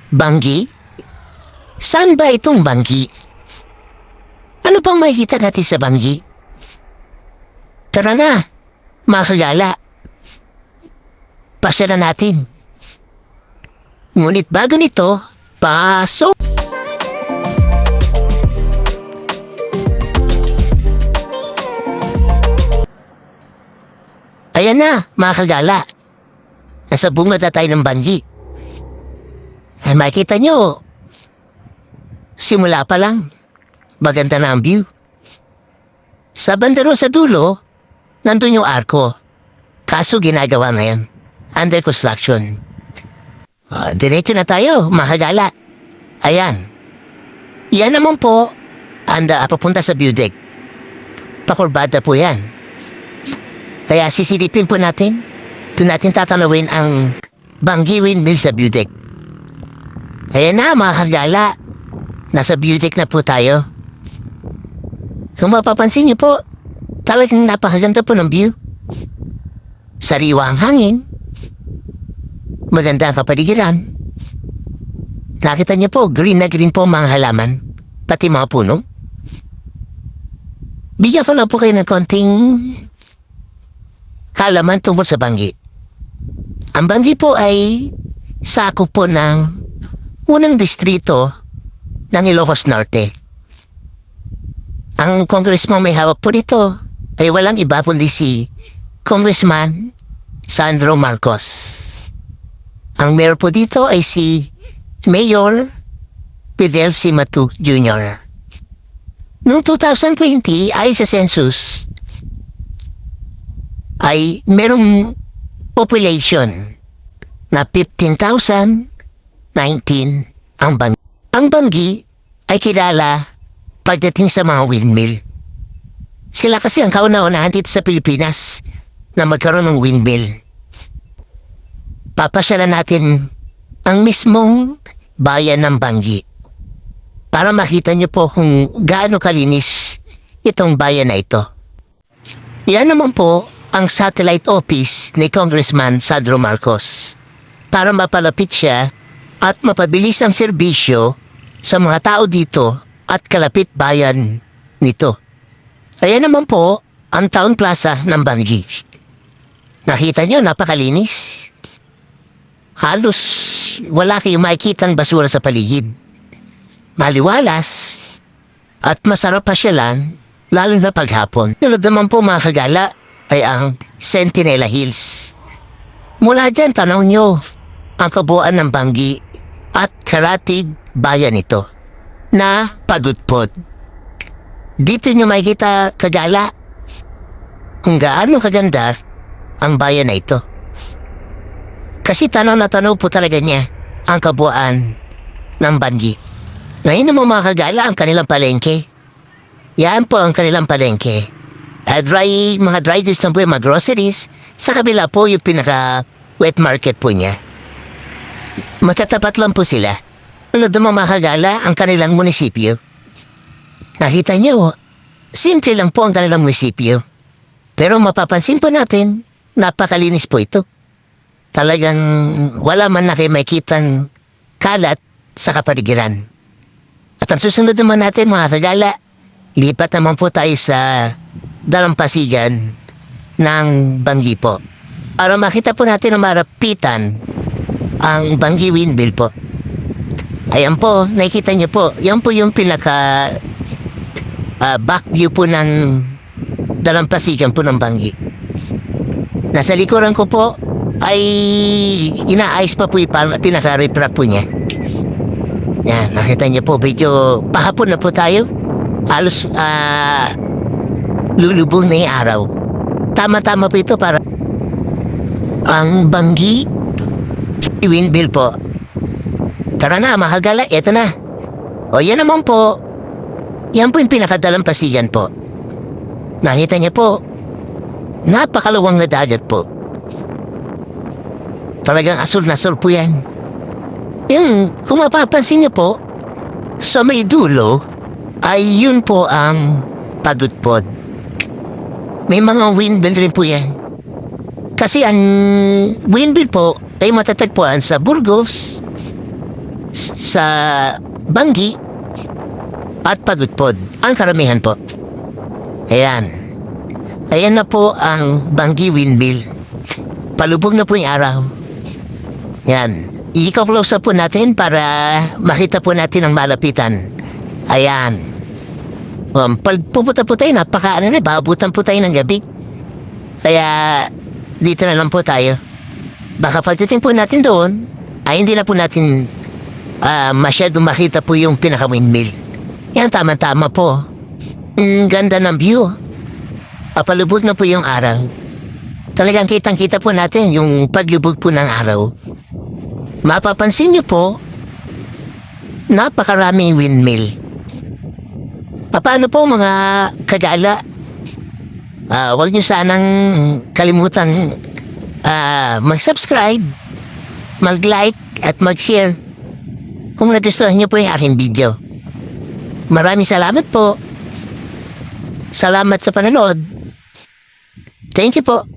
Banggi? Saan ba itong Banggi? Ano pang makikita natin sa Banggi? Tara na, mga kagala. Pasya na natin. Ngunit bago nito, pasok! Ayan na, mga kagala. Nasa bungad na tayo ng Banggi. Ay makikita nyo, simula pa lang, maganda na ang view. Sa bandero sa dulo, nandun yung arko. Kaso ginagawa na yan. Under construction. Diretso na tayo, mga kagala. Ayan. Yan naman po, papunta sa view deck. Pakurbada po yan. Kaya sisilipin po natin. Doon natin tatanawin ang Banggi Windmill sa view deck. Ayan na, mga kagala. Nasa view deck na po tayo. Kung mapapansin niyo po, talagang napakaganda po ng view. Sariwa ang hangin. Maganda ang kapaligiran. Nakita niyo po, green na green po mga halaman. Pati mga puno. Bigyan ko lang po kayo ng konting kaalaman tungkol sa Banggi. Ang Banggi po ay sakop po ng unang distrito ng Ilocos Norte. Ang congressman may hawak po dito ay walang iba kundi si Congressman Sandro Marcos. Ang mayor po dito ay si Mayor Fidel C. Matu Jr. Noong 2020 ay sa census ay merong population na 15,019 ang Banggi. Ang Banggi ay kilala pagdating sa mga windmill. Sila kasi ang kauna-unahan dito sa Pilipinas na magkaroon ng windmill. Papasyalan natin ang mismong bayan ng Banggi para makita niyo po kung gaano kalinis itong bayan na ito. Yan naman po ang satellite office ni Congressman Sandro Marcos para mapalapit siya at mapabilis ang serbisyo sa mga tao dito at kalapit bayan nito. Ayan naman po ang Town Plaza ng Banggi. Nakita nyo, napakalinis. Halos wala kayong makikitang basura sa paligid. Maliwalas at masarap pasyalan lalo na paghapon. Tulad naman po mga kagala ay ang Centinela Hills. Mula dyan, tanaw nyo ang kabuuan ng Banggi at karatig bayan ito na Pagudpod. Dito nyo makikita kagala kung gaano kaganda ang bayan na ito. Kasi tanaw na tanaw po talaga niya ang kabuuan ng Banggi. Ngayon naman mga kagala ang kanilang palengke. Yan po ang kanilang palengke. Mga dry goods na po yung mga groceries. Sa kabila po yung pinaka-wet market po niya. Magkatapat lang po sila. Ano naman mga kagala ang kanilang munisipyo. Nakita niyo, simple lang po ang kanilang munisipyo. Pero mapapansin po natin, napakalinis po ito. Talagang wala man na kayo makitang kalat sa kapaligiran. At ang susunod naman natin mga kagala, lipat naman po tayo sa dalampasigan ng Banggi po. Para makita po natin na marapitan ang Banggi Windmill po. Ayan po, nakikita niyo po, yan po yung pinaka back view po ng dalampasigan po ng Banggi. Nasa likuran ko po ay inaayos pa po yung pinaka-reprap po niya. Yan, nakita niyo po, medyo pahapon na po tayo. Halos lulubog na yung araw. Tama-tama po ito para ang Banggi Windmill po. Tara na, mga kagala, eto na. O yan naman po, yan po yung pinakadalampasigan po. Nakita niyo po, napakalawang na dagat po. Talagang asul na asul po yan. Yung, kung mapapansin niyo po, sa may dulo, ay yun po ang Pagudpod. May mga windmill rin po yan. Kasi ang windmill po ay matatagpuan sa Burgos, sa Banggi at Pagudpod. Ang karamihan po. Ayan. Ayan na po ang Banggi Windmill. Palubog na po yung araw. Yan. I-close up po natin para makita po natin ang malapitan. Ayan. Pag pupunta po tayo, babutan po tayo ng gabi. Kaya, dito na lang po tayo. Baka pagdating po natin doon, ay hindi na po natin masyado makita po yung pinaka-windmill. Yan, tama-tama po. Ganda ng view. Palubog na po yung araw. Talagang kitang-kita po natin yung paglubog po ng araw. Mapapansin niyo po, napakaraming windmill. Paano po mga kagala? Huwag niyo sanang kalimutan mag-subscribe, mag-like at mag-share kung nagustuhan niyo po yung aking video. Maraming salamat po. Salamat sa panonood. Thank you po.